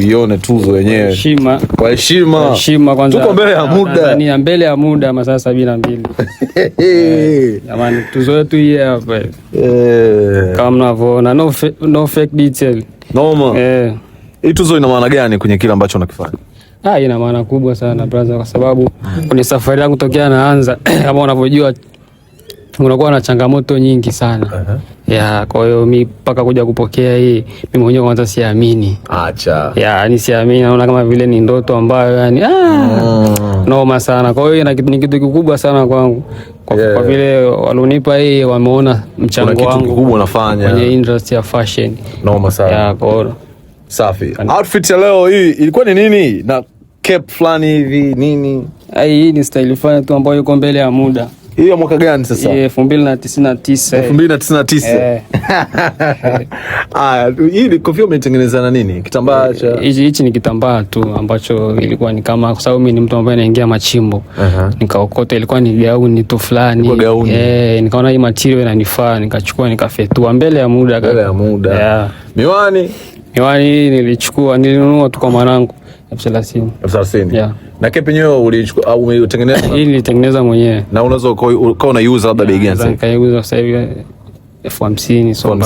ione tuzo wenyewe. Heshima. Kwa heshima. Heshima kwanza. Tuko mbele ya muda. Tanzania mbele ya muda masaa 72. Jamani tuzo yetu hii hapa. Kama mnavyoona no fake detail. Noma. Hii tuzo ina maana gani kwenye kile ambacho unakifanya? Ina maana kubwa sana brother, kwa sababu kwenye safari yangu tokea naanza kama unavyojua unakuwa na changamoto nyingi sana. Kwa hiyo mimi mpaka kuja kupokea hii mimi mwenyewe kwanza siamini. Acha. Ni siamini, naona kama vile ni ndoto ambayo yani noma sana. Kwa hiyo ni kitu kikubwa sana kwangu. Kwa vile walonipa hii wameona mchango wangu mkubwa unafanya kwenye industry ya fashion. Noma sana. Kwa hiyo safi. Outfit ya leo hii ilikuwa ni nini? Na cap fulani hivi nini? Hii ni style fulani tu ambayo iko mbele ya muda. Hii ya mwaka gani sasa? 2099. 2099. Hii kofia umetengeneza na nini? Kitambaa cha hichi ni kitambaa tu ambacho ilikuwa ni kama, kwa sababu mimi ni mtu ambaye anaingia machimbo. Nikaokota, ilikuwa ni gauni tu fulani. Nikaona hii material inanifaa, nikachukua nikafetua mbele ya muda. Mbele ya muda. Miwani nilinunua tu kwa mwanangu 30. Na kepi yenyewe ulichukua au umetengeneza? Hii nilitengeneza mwenyewe. Na unaweza ukawa unaiuza labda bei gani sasa? Nikaiuza sasa hivi 50,000 so.